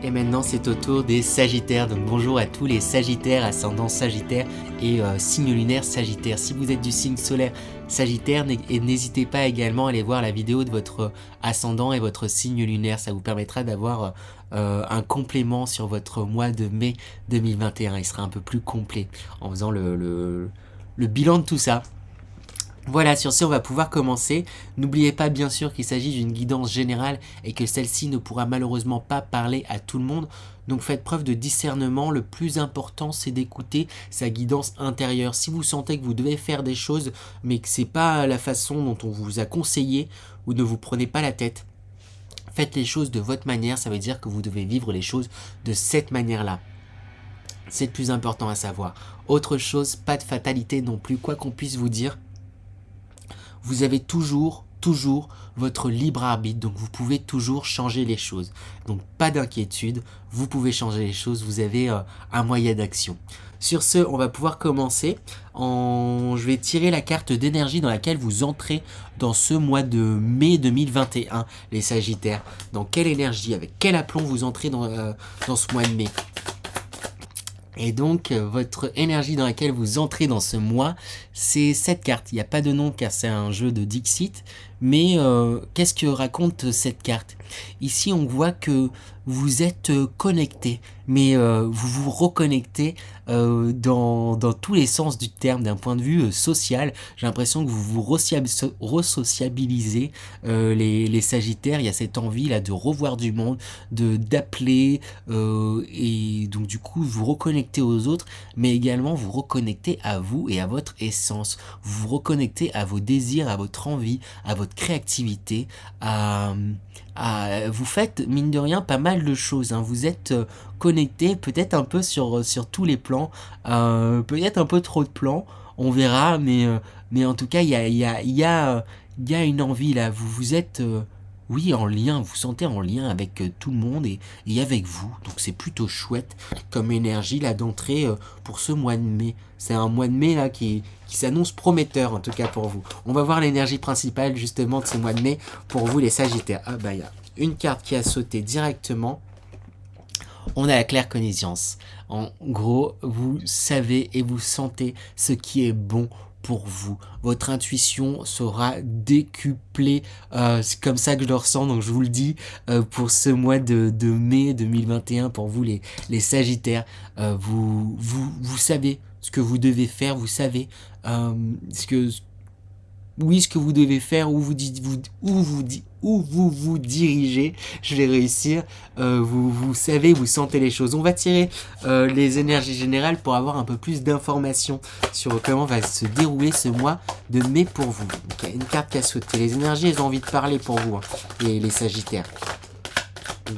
Et maintenant, c'est au tour des Sagittaires. Donc bonjour à tous les Sagittaires, ascendant Sagittaire et signe lunaire Sagittaire. Si vous êtes du signe solaire Sagittaire, n'hésitez pas également à aller voir la vidéo de votre ascendant et votre signe lunaire. Ça vous permettra d'avoir un complément sur votre mois de mai 2021. Il sera un peu plus complet en faisant le bilan de tout ça. Voilà, sur ce, on va pouvoir commencer. N'oubliez pas bien sûr qu'il s'agit d'une guidance générale et que celle-ci ne pourra malheureusement pas parler à tout le monde. Donc faites preuve de discernement. Le plus important, c'est d'écouter sa guidance intérieure. Si vous sentez que vous devez faire des choses, mais que c'est pas la façon dont on vous a conseillé, ou ne vous prenez pas la tête, faites les choses de votre manière. Ça veut dire que vous devez vivre les choses de cette manière-là. C'est le plus important à savoir. Autre chose, pas de fatalité non plus, quoi qu'on puisse vous dire. Vous avez toujours votre libre arbitre, donc vous pouvez toujours changer les choses. Donc pas d'inquiétude, vous pouvez changer les choses, vous avez un moyen d'action. Sur ce, on va pouvoir commencer. Je vais tirer la carte d'énergie dans laquelle vous entrez dans ce mois de mai 2021, les Sagittaires. Dans quelle énergie, avec quel aplomb vous entrez dans ce mois de mai? Et donc, votre énergie dans laquelle vous entrez dans ce mois, c'est cette carte. Il n'y a pas de nom car c'est un jeu de Dixit. Mais qu'est-ce que raconte cette carte? Ici, on voit que vous êtes connecté, mais vous vous reconnectez dans tous les sens du terme, d'un point de vue social. J'ai l'impression que vous vous resociabilisez les Sagittaires. Il y a cette envie là de revoir du monde, d'appeler, et donc du coup vous reconnectez aux autres, mais également vous reconnectez à vous et à votre essence. Vous vous reconnectez à vos désirs, à votre envie, à votre créativité, vous faites mine de rien pas mal de choses, hein. Vous êtes connecté peut-être un peu sur tous les plans, peut-être un peu trop de plans, on verra, mais en tout cas il y a une envie là, vous êtes oui, en lien, vous vous sentez en lien avec tout le monde et avec vous. Donc c'est plutôt chouette comme énergie là d'entrée pour ce mois de mai. C'est un mois de mai là qui s'annonce prometteur en tout cas pour vous. On va voir l'énergie principale justement de ce mois de mai pour vous les Sagittaires. Ah bah il y a une carte qui a sauté directement. On a la claircognizance. En gros, vous savez et vous sentez ce qui est bon pour vous. Votre intuition sera décuplée, c'est comme ça que je le ressens, donc je vous le dis, pour ce mois de mai 2021, pour vous les Sagittaires, vous savez ce que vous devez faire, vous savez ce que vous devez faire, où vous vous dirigez, je vais réussir, vous savez, vous sentez les choses. On va tirer les énergies générales pour avoir un peu plus d'informations sur comment va se dérouler ce mois de mai pour vous. Donc, il y a une carte qui a sauté. Les énergies, elles ont envie de parler pour vous, hein, les Sagittaires.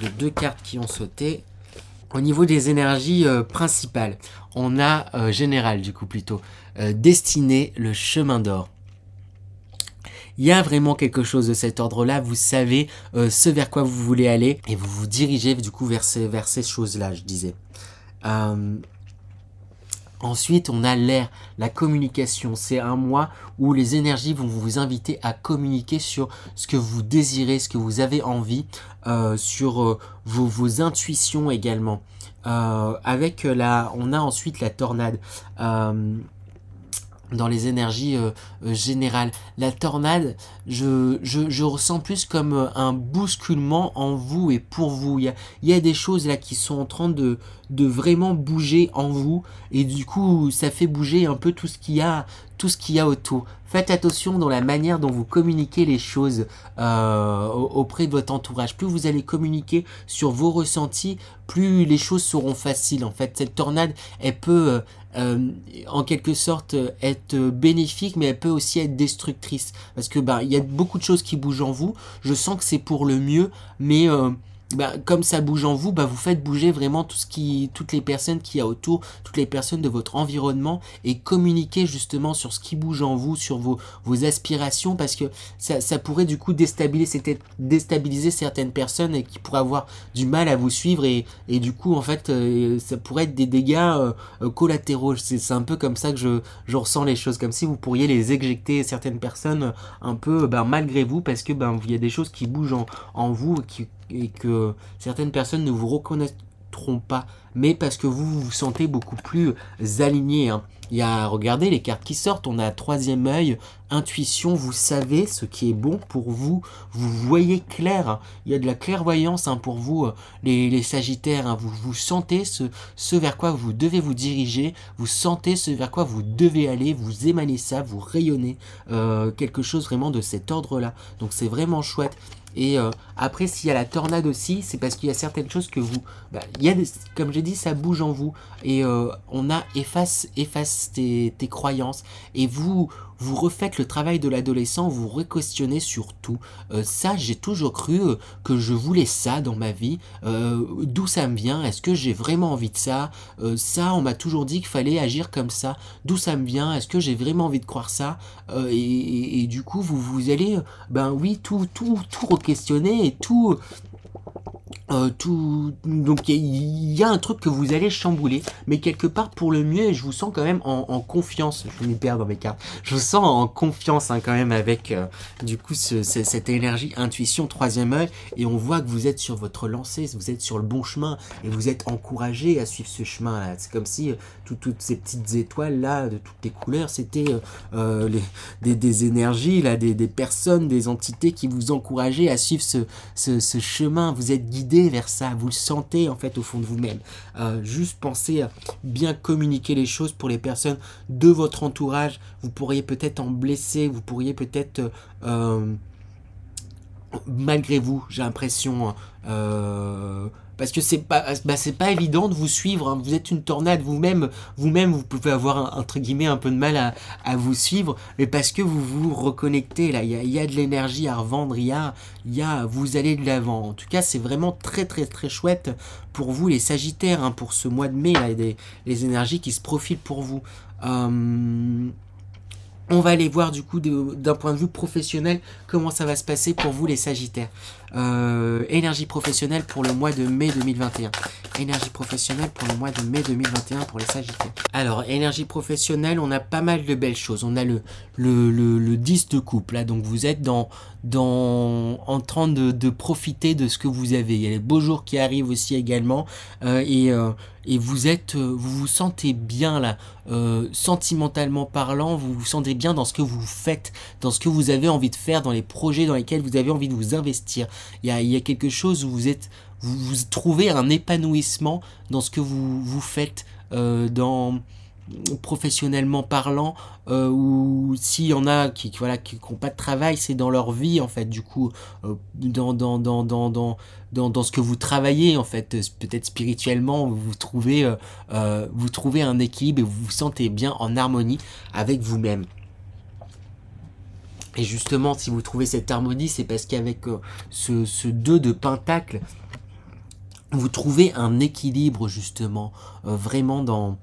Les deux cartes qui ont sauté. Au niveau des énergies principales, on a général du coup plutôt, destinée, le chemin d'or. Il y a vraiment quelque chose de cet ordre-là, vous savez ce vers quoi vous voulez aller et vous vous dirigez du coup vers ces choses-là, je disais. Ensuite, on a l'air, la communication. C'est un mois où les énergies vont vous inviter à communiquer sur ce que vous désirez, ce que vous avez envie, sur vos intuitions également. On a ensuite la tornade. Dans les énergies générales. La tornade, je ressens plus comme un bousculement en vous et pour vous. Il y a des choses là qui sont en train de vraiment bouger en vous et du coup ça fait bouger un peu tout ce qu'il y a autour. Faites attention dans la manière dont vous communiquez les choses auprès de votre entourage. Plus vous allez communiquer sur vos ressentis, plus les choses seront faciles. En fait, cette tornade, elle peut en quelque sorte être bénéfique, mais elle peut aussi être destructrice. Parce que il y a beaucoup de choses qui bougent en vous. Je sens que c'est pour le mieux, mais comme ça bouge en vous, vous faites bouger vraiment toutes les personnes qu'il y a autour, toutes les personnes de votre environnement et communiquer justement sur ce qui bouge en vous, sur vos aspirations, parce que ça pourrait du coup déstabiliser certaines personnes et qui pourraient avoir du mal à vous suivre et du coup en fait ça pourrait être des dégâts collatéraux. C'est un peu comme ça que je ressens les choses, comme si vous pourriez les éjecter certaines personnes un peu malgré vous, parce que il y a des choses qui bougent en vous et que certaines personnes ne vous reconnaîtront pas, mais parce que vous vous sentez beaucoup plus aligné, hein. Il y a, regardez les cartes qui sortent, on a troisième œil, intuition, vous savez ce qui est bon pour vous, vous voyez clair, hein. Il y a de la clairvoyance, hein, pour vous, les Sagittaires, hein. Vous sentez ce vers quoi vous devez vous diriger, vous sentez ce vers quoi vous devez aller, vous émanez ça, vous rayonnez quelque chose vraiment de cet ordre-là. Donc c'est vraiment chouette. Et après, s'il y a la tornade aussi, c'est parce qu'il y a certaines choses que vous... il y a comme j'ai dit, ça bouge en vous. Et on a efface tes croyances. Et vous refaites le travail de l'adolescent, vous re-questionnez sur tout. Ça, j'ai toujours cru que je voulais ça dans ma vie. D'où ça me vient? Est-ce que j'ai vraiment envie de ça? Ça, on m'a toujours dit qu'il fallait agir comme ça. D'où ça me vient? Est-ce que j'ai vraiment envie de croire ça? Et du coup, vous allez, oui, tout re-questionner et tout... donc il y a un truc que vous allez chambouler, mais quelque part pour le mieux, et je vous sens quand même en confiance. Je m'y perds dans mes cartes. Je vous sens en confiance, hein, quand même, avec du coup cette énergie intuition troisième œil, et on voit que vous êtes sur votre lancée, vous êtes sur le bon chemin, et vous êtes encouragé à suivre ce chemin là. C'est comme si toutes ces petites étoiles là de toutes les couleurs, c'était des énergies là, des personnes, des entités qui vous encourageaient à suivre ce chemin. Vous êtes guidé vers ça, vous le sentez en fait au fond de vous-même. Juste pensez à bien communiquer les choses pour les personnes de votre entourage. Vous pourriez peut-être en blesser, vous pourriez peut-être malgré vous, j'ai l'impression, parce que c'est pas évident de vous suivre, hein. Vous êtes une tornade vous-même, vous pouvez avoir entre guillemets un peu de mal à vous suivre, mais parce que vous vous reconnectez là, il y a de l'énergie à revendre, vous allez de l'avant. En tout cas, c'est vraiment très très très chouette pour vous les Sagittaires, hein, pour ce mois de mai là, les énergies qui se profilent pour vous. On va aller voir du coup d'un point de vue professionnel comment ça va se passer pour vous les Sagittaires. Énergie professionnelle pour le mois de mai 2021. Énergie professionnelle pour le mois de mai 2021 pour les Sagittaires. Alors, énergie professionnelle, on a pas mal de belles choses. On a le 10 de coupe là, donc vous êtes en train de profiter de ce que vous avez. Il y a les beaux jours qui arrivent aussi également, et vous vous sentez bien là, sentimentalement parlant, vous vous sentez bien dans ce que vous faites, dans ce que vous avez envie de faire, dans les projets dans lesquels vous avez envie de vous investir. Il y a quelque chose où vous trouvez un épanouissement dans ce que vous faites, professionnellement parlant, ou s'il y en a qui n'ont pas de travail, c'est dans leur vie en fait, du coup, dans ce que vous travaillez en fait, peut-être spirituellement, vous trouvez un équilibre et vous vous sentez bien en harmonie avec vous-même. Et justement, si vous trouvez cette harmonie, c'est parce qu'avec ce 2 de pentacle, vous trouvez un équilibre justement, vraiment dans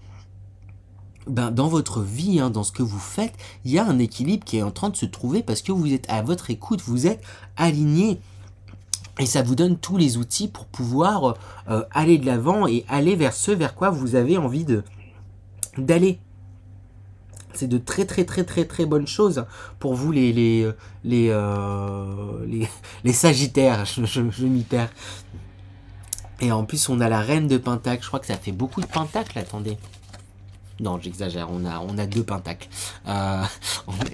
votre vie, hein, dans ce que vous faites. Il y a un équilibre qui est en train de se trouver parce que vous êtes à votre écoute, vous êtes aligné. Et ça vous donne tous les outils pour pouvoir aller de l'avant et aller vers ce vers quoi vous avez envie d'aller. C'est de très très très très très bonnes choses pour vous les Sagittaires. Je m'y perds. Et en plus on a la reine de Pentacle. Je crois que ça fait beaucoup de Pentacles. Attendez. Non, j'exagère, on a 2 pentacles.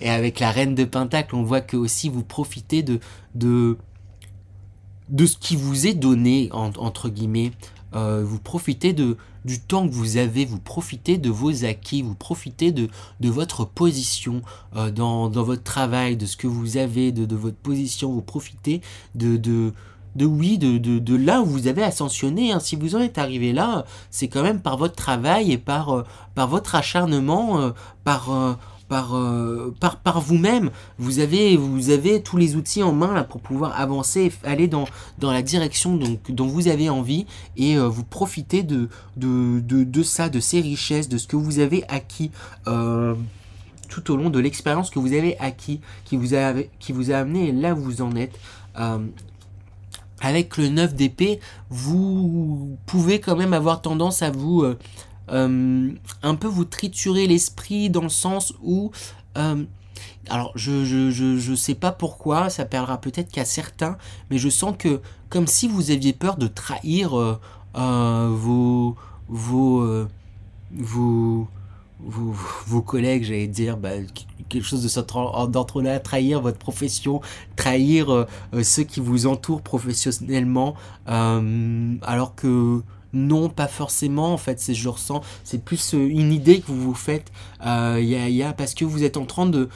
Et avec la reine de Pentacle, on voit que aussi vous profitez de ce qui vous est donné, entre guillemets. Vous profitez du temps que vous avez, vous profitez de vos acquis, vous profitez de votre position dans votre travail, de ce que vous avez, de votre position, vous profitez de là où vous avez ascensionné, hein. Si vous en êtes arrivé là, c'est quand même par votre travail et par votre acharnement, par vous-même. Vous avez tous les outils en main là pour pouvoir avancer, aller dans la direction dont vous avez envie, et vous profitez de ça, de ces richesses, de ce que vous avez acquis tout au long de l'expérience que vous avez acquis, qui vous a amené là où vous en êtes. Avec le 9 d'épée, vous pouvez quand même avoir tendance à vous un peu vous triturer l'esprit, dans le sens où alors je sais pas pourquoi, ça parlera peut-être qu'à certains, mais je sens que comme si vous aviez peur de trahir vos vos, vos vos collègues, j'allais dire, bah, quelque chose de cet d'entre là, trahir votre profession, trahir ceux qui vous entourent professionnellement, alors que non, pas forcément, en fait, je ressens, c'est plus une idée que vous vous faites, parce que vous êtes en train de,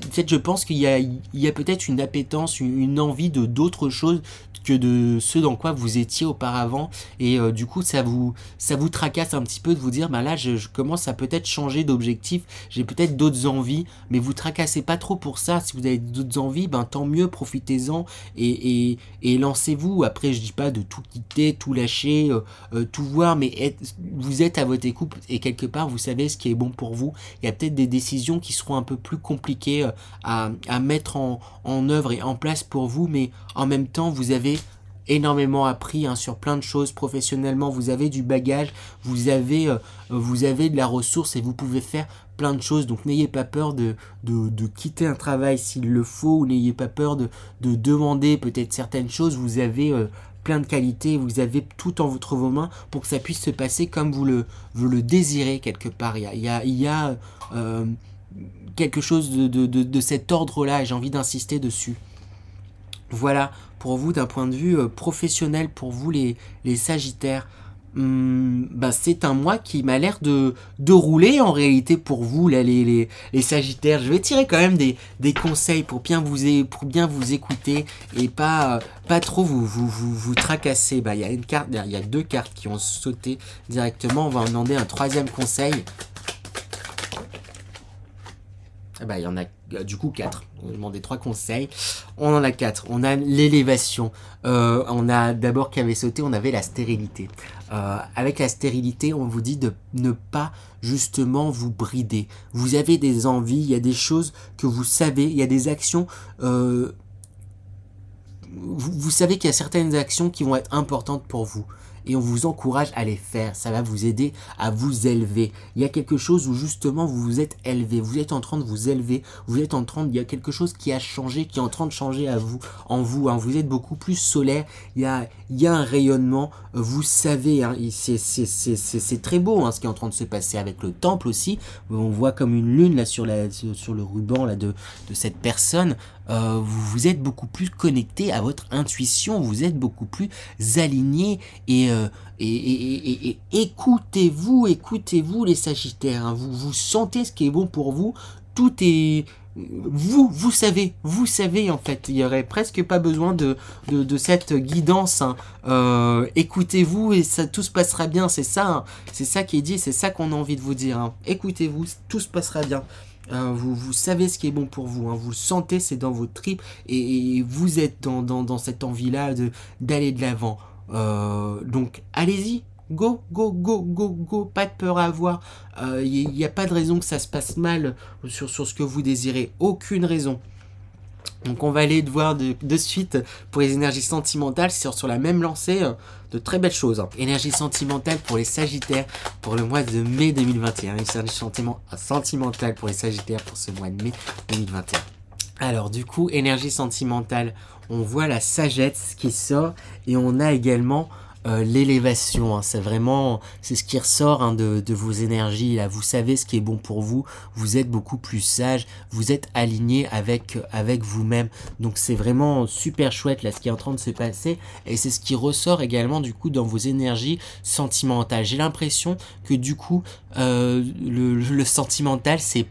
en fait, je pense il y a peut-être une appétence, une envie de d'autres choses que de ce dans quoi vous étiez auparavant, et du coup ça vous tracasse un petit peu de vous dire bah là je commence à peut-être changer d'objectif, j'ai peut-être d'autres envies, mais vous tracassez pas trop pour ça. Si vous avez d'autres envies, ben tant mieux, profitez-en et lancez-vous. Après je dis pas de tout quitter, tout lâcher, tout voir, mais vous êtes à votre écoute et quelque part vous savez ce qui est bon pour vous. Il y a peut-être des décisions qui seront un peu plus compliquées à mettre en œuvre et en place pour vous, mais en même temps vous avez énormément appris sur plein de choses professionnellement, vous avez du bagage, vous avez de la ressource et vous pouvez faire plein de choses, donc n'ayez pas peur de quitter un travail s'il le faut, ou n'ayez pas peur de demander peut-être certaines choses. Vous avez plein de qualités, vous avez tout entre vos mains pour que ça puisse se passer comme vous le désirez quelque part. Il y a quelque chose de cet ordre-là et j'ai envie d'insister dessus. Voilà pour vous d'un point de vue professionnel, pour vous les Sagittaires. Bah c'est un mois qui m'a l'air de rouler en réalité pour vous là, les Sagittaires. Je vais tirer quand même des conseils pour bien vous écouter et pas trop vous tracasser. Bah il y a une carte, il y a deux cartes qui ont sauté directement. On va en demander un troisième conseil. Ah bah, il y en a du coup 4. On va demander 3 conseils. On en a 4. On a l'élévation. On a d'abord qui avait sauté, on avait la stérilité. Avec la stérilité, on vous dit de ne pas justement vous brider. Vous avez des envies, il y a des choses que vous savez, il y a des actions. Vous savez qu'il y a certaines actions qui vont être importantes pour vous. Et on vous encourage à les faire, ça va vous aider à vous élever. Il y a quelque chose où justement vous vous êtes élevé, vous êtes en train de vous élever, il y a quelque chose qui a changé, qui est en train de changer en vous. Vous êtes beaucoup plus solaire, il y a un rayonnement, vous savez, c'est très beau ce qui est en train de se passer avec le temple aussi. On voit comme une lune là sur le ruban là, de cette personne. Vous êtes beaucoup plus connecté à votre intuition, vous êtes beaucoup plus aligné et écoutez-vous les Sagittaires, vous sentez ce qui est bon pour vous, tout est... Vous savez en fait, il y aurait presque pas besoin de cette guidance, écoutez-vous et tout se passera bien, c'est ça qui est dit, c'est ça qu'on a envie de vous dire, écoutez-vous, tout se passera bien. Vous savez ce qui est bon pour vous, vous le sentez, c'est dans vos tripes et vous êtes dans cette envie-là d'aller de l'avant. Donc allez-y, go, pas de peur à avoir. Il n'y a pas de raison que ça se passe mal sur ce que vous désirez, aucune raison. Donc on va aller voir de suite pour les énergies sentimentales, sur la même lancée, de très belles choses. Énergie sentimentale pour les Sagittaires pour le mois de mai 2021. Énergie sentimentale pour les Sagittaires pour ce mois de mai 2021. Alors du coup, énergie sentimentale, on voit la sagesse qui sort et on a également l'élévation, c'est ce qui ressort de vos énergies là. Vous savez ce qui est bon pour vous, vous êtes beaucoup plus sage, vous êtes aligné avec vous-même, donc c'est vraiment super chouette là ce qui est en train de se passer et c'est ce qui ressort également du coup dans vos énergies sentimentales. J'ai l'impression que du coup le sentimental ça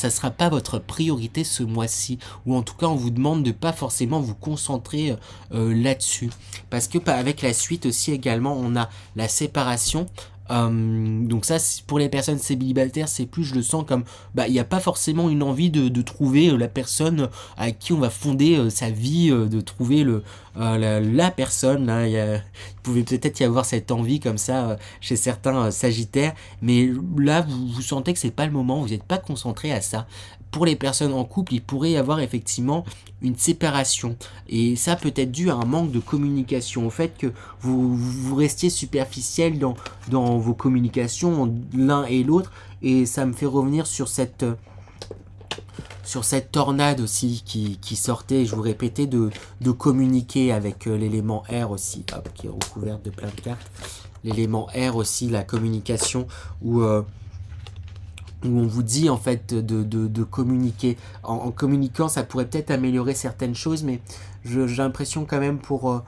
sera pas votre priorité ce mois-ci, ou en tout cas on vous demande de pas forcément vous concentrer là-dessus, parce que avec la suite aussi également on a la séparation. Donc ça pour les personnes célibataires, c'est plus, je le sens comme il n'y a pas forcément une envie de trouver la personne avec qui on va fonder sa vie, de trouver la personne là. Il pouvait peut-être y avoir cette envie comme ça chez certains Sagittaires, mais là vous sentez que c'est pas le moment, vous n'êtes pas concentré à ça. Pour les personnes en couple, il pourrait y avoir effectivement une séparation. Et ça peut être dû à un manque de communication, au fait que vous restiez superficiel dans vos communications l'un et l'autre. Et ça me fait revenir sur cette sur cette tornade aussi qui sortait, je vous répétais, de communiquer avec l'élément air aussi, hop, qui est recouverte de plein de cartes. L'élément air aussi, la communication, où on vous dit en fait de communiquer. En communiquant, ça pourrait peut-être améliorer certaines choses, mais j'ai l'impression quand même pour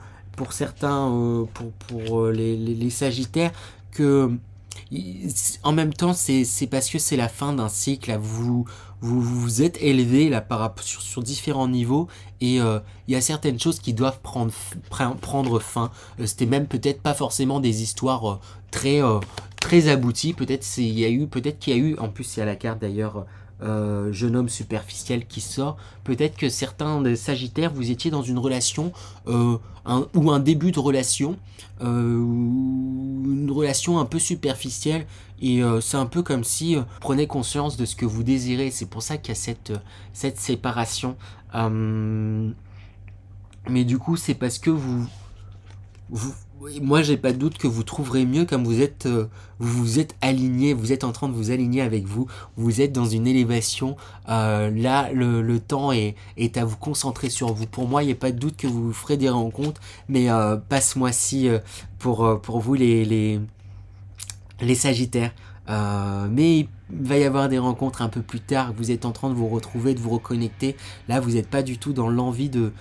certains, pour les Sagittaires, que en même temps c'est parce que c'est la fin d'un cycle, là, vous êtes élevé là sur différents niveaux, et il y a certaines choses qui doivent prendre fin. C'était même peut-être pas forcément des histoires très abouties, peut-être qu'il y a eu, en plus il y a la carte d'ailleurs, jeune homme superficiel qui sort. Peut-être que certains des Sagittaires, vous étiez dans une relation, ou un début de relation, une relation un peu superficielle, et c'est un peu comme si prenez conscience de ce que vous désirez. C'est pour ça qu'il y a cette séparation. Mais du coup, c'est parce que moi j'ai pas de doute que vous trouverez mieux, comme vous êtes aligné, vous êtes en train de vous aligner avec vous êtes dans une élévation. Là le temps est à vous concentrer sur vous. Pour moi il n'y a pas de doute que vous ferez des rencontres, mais pas ce mois-ci, pour vous les Sagittaires. Mais il va y avoir des rencontres un peu plus tard. Vous êtes en train de vous retrouver, de vous reconnecter. Là vous n'êtes pas du tout dans l'envie de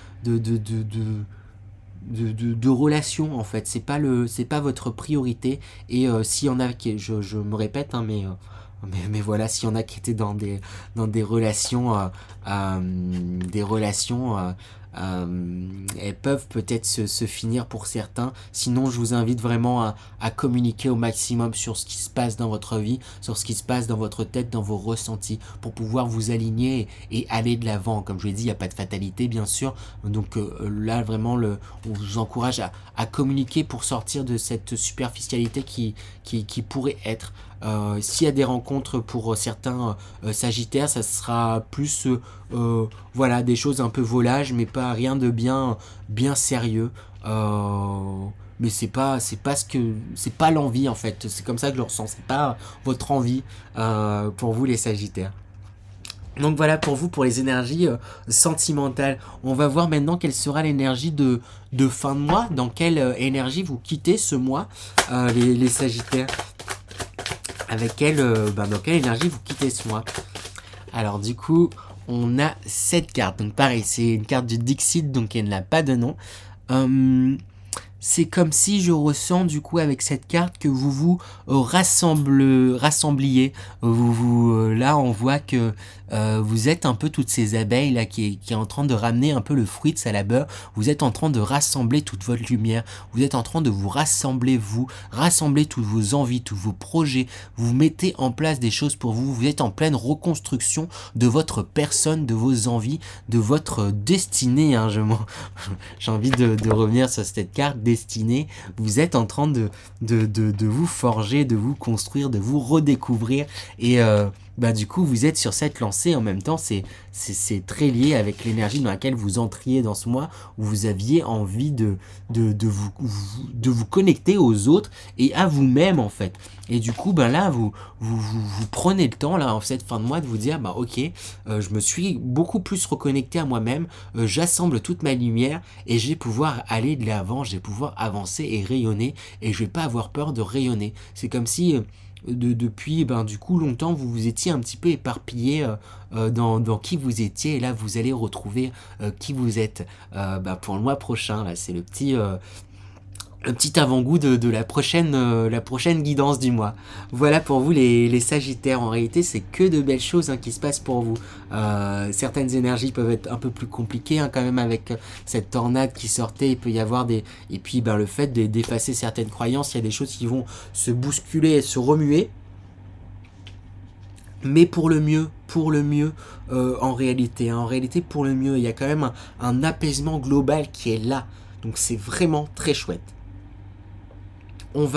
relation, en fait. C'est pas votre priorité. Et s'il y en a qui, je me répète, hein, mais voilà, s'il y en a qui étaient dans des relations, elles peuvent peut-être se finir pour certains. Sinon je vous invite vraiment à communiquer au maximum sur ce qui se passe dans votre vie, sur ce qui se passe dans votre tête, dans vos ressentis, pour pouvoir vous aligner et aller de l'avant. Comme je l'ai dit, il n'y a pas de fatalité bien sûr, donc là vraiment on vous encourage à communiquer pour sortir de cette superficialité qui pourrait être. S'il y a des rencontres pour certains Sagittaires, ça sera plus voilà, des choses un peu volages, mais pas rien de bien sérieux. Mais c'est pas l'envie, en fait. C'est comme ça que je le ressens. C'est pas votre envie pour vous les Sagittaires. Donc voilà pour vous, pour les énergies sentimentales. On va voir maintenant quelle sera l'énergie de fin de mois. Dans quelle énergie vous quittez ce mois, les Sagittaires. Avec dans quelle énergie vous quittez ce mois. Alors du coup, on a cette carte. Donc pareil, c'est une carte du Dixit, donc elle n'a pas de nom. C'est comme si je ressens du coup avec cette carte que vous vous rassembliez. Là, on voit que vous êtes un peu toutes ces abeilles là qui est en train de ramener un peu le fruit de sa labeur. Vous êtes en train de rassembler toute votre lumière. Vous êtes en train de vous rassembler, rassembler toutes vos envies, tous vos projets. Vous mettez en place des choses pour vous. Vous êtes en pleine reconstruction de votre personne, de vos envies, de votre destinée. Hein. J'ai envie de revenir sur cette carte destinée. Vous êtes en train de vous forger, de vous construire, de vous redécouvrir, et du coup vous êtes sur cette lancée. En même temps c'est très lié avec l'énergie dans laquelle vous entriez dans ce mois, où vous aviez envie de vous connecter aux autres et à vous-même en fait. Et du coup là vous prenez le temps là en cette fin de mois de vous dire ok, je me suis beaucoup plus reconnecté à moi-même, j'assemble toute ma lumière et je vais pouvoir aller de l'avant, je vais pouvoir avancer et rayonner, et je vais pas avoir peur de rayonner. C'est comme si depuis du coup longtemps vous vous étiez un petit peu éparpillé dans qui vous étiez, et là vous allez retrouver qui vous êtes pour le mois prochain. Là c'est le petit avant-goût de la prochaine guidance du mois. Voilà pour vous les Sagittaires. En réalité c'est que de belles choses qui se passent pour vous. Certaines énergies peuvent être un peu plus compliquées quand même, avec cette tornade qui sortait. Il peut y avoir et puis le fait d'effacer certaines croyances. Il y a des choses qui vont se bousculer et se remuer, mais pour le mieux en réalité pour le mieux. Il y a quand même un apaisement global qui est là, donc c'est vraiment très chouette. Je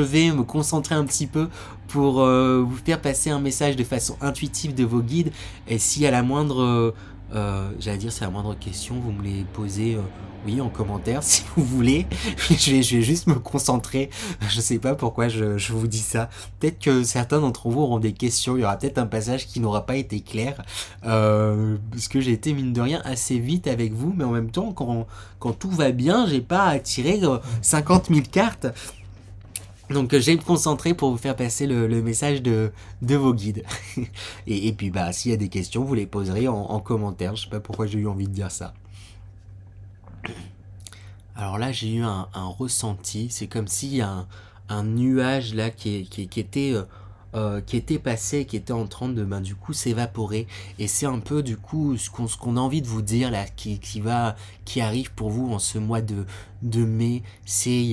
vais me concentrer un petit peu pour vous faire passer un message de façon intuitive de vos guides, et s'il y a la moindre J'allais dire, c'est la moindre question, vous me les posez, oui, en commentaire si vous voulez. Je vais juste me concentrer. Je sais pas pourquoi je vous dis ça. Peut-être que certains d'entre vous auront des questions. Il y aura peut-être un passage qui n'aura pas été clair. Parce que j'ai été, mine de rien, assez vite avec vous. Mais en même temps, quand tout va bien, j'ai pas à tirer 50 000 cartes. Donc je vais me concentrer pour vous faire passer le message de vos guides. Et puis bah s'il y a des questions, vous les poserez en commentaire. Je sais pas pourquoi j'ai eu envie de dire ça. Alors là j'ai eu un ressenti. C'est comme s'il y a un nuage là qui était passé, qui était en train de du coup s'évaporer. Et c'est un peu du coup ce qu'on a envie de vous dire là, qui arrive pour vous en ce mois de mai. C'est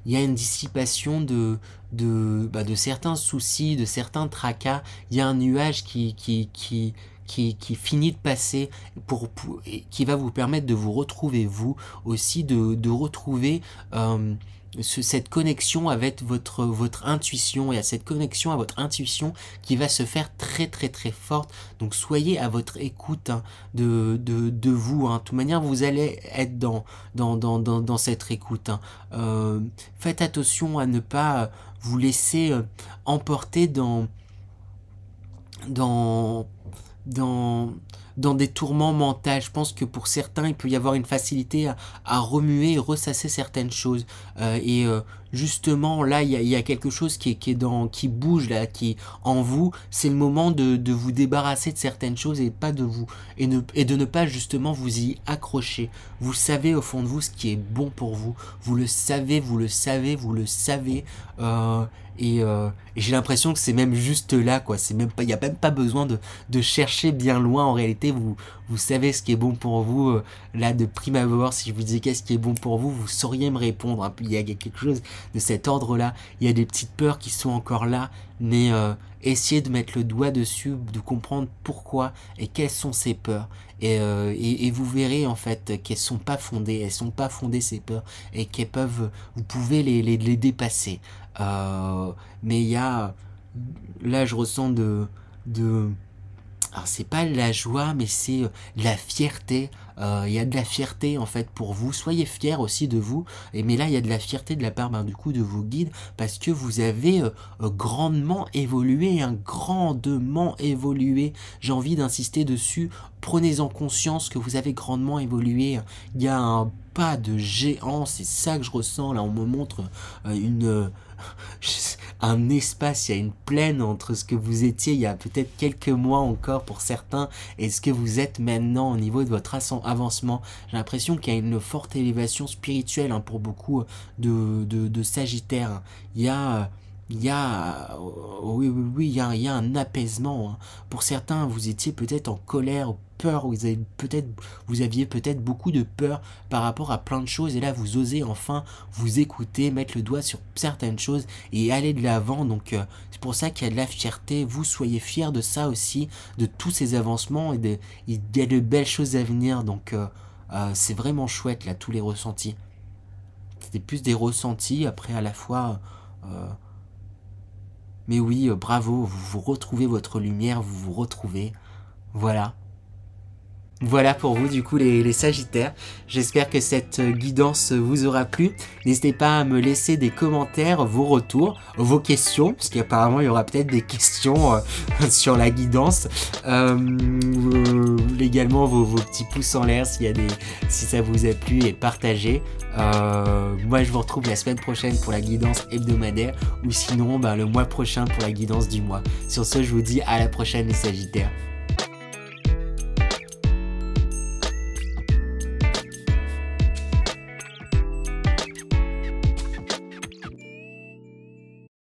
il y a une dissipation de certains soucis, de certains tracas. Il y a un nuage qui finit de passer et qui va vous permettre de vous retrouver vous aussi, de retrouver cette connexion avec votre intuition, et à cette connexion à votre intuition qui va se faire très très très forte. Donc soyez à votre écoute de vous. De toute manière, vous allez être dans cette écoute. Faites attention à ne pas vous laisser emporter dans des tourments mentaux. Je pense que pour certains, il peut y avoir une facilité à remuer et ressasser certaines choses. Justement, là, il y a quelque chose qui bouge là, qui en vous. C'est le moment de vous débarrasser de certaines choses et de ne pas justement vous y accrocher. Vous savez au fond de vous ce qui est bon pour vous. Vous le savez, vous le savez, vous le savez. Et j'ai l'impression que c'est même juste là, quoi. C'est même pas, il y a même pas besoin de chercher bien loin. En réalité, vous savez ce qui est bon pour vous. Là, de prime abord, si je vous disais qu'est-ce qui est bon pour vous, vous sauriez me répondre. Il y a quelque chose de cet ordre-là. Il y a des petites peurs qui sont encore là, mais essayez de mettre le doigt dessus, de comprendre pourquoi et quelles sont ces peurs. Et vous verrez en fait qu'elles sont pas fondées. Elles sont pas fondées, ces peurs, et vous pouvez les dépasser. Mais il y a, là je ressens alors c'est pas de la joie, mais c'est de la fierté. Il y a de la fierté en fait pour vous. Soyez fiers aussi de vous. Mais là il y a de la fierté de la part du coup de vos guides, parce que vous avez grandement évolué, grandement évolué. J'ai envie d'insister dessus. Prenez-en conscience que vous avez grandement évolué. Il y a un pas de géant, c'est ça que je ressens. Là on me montre un espace, il y a une plaine entre ce que vous étiez il y a peut-être quelques mois encore pour certains et ce que vous êtes maintenant au niveau de votre avancement. J'ai l'impression qu'il y a une forte élévation spirituelle pour beaucoup de Sagittaires. Il y a il y a un apaisement. Pour certains, vous étiez peut-être en colère, peur, vous aviez peut-être beaucoup de peur par rapport à plein de choses, et là vous osez enfin vous écouter, mettre le doigt sur certaines choses et aller de l'avant. Donc c'est pour ça qu'il y a de la fierté. Vous soyez fiers de ça aussi, de tous ces avancements, et il y a de belles choses à venir. Donc c'est vraiment chouette là, tous les ressentis. C'était plus des ressentis après à la fois. Mais oui, bravo, vous retrouvez votre lumière, vous vous retrouvez. Voilà. Voilà pour vous du coup les Sagittaires. J'espère que cette guidance vous aura plu. N'hésitez pas à me laisser des commentaires, vos retours, vos questions, parce qu'apparemment il y aura peut-être des questions sur la guidance. Également vos petits pouces en l'air si ça vous a plu, et partagez. Moi je vous retrouve la semaine prochaine pour la guidance hebdomadaire, ou sinon le mois prochain pour la guidance du mois. Sur ce, je vous dis à la prochaine les Sagittaires.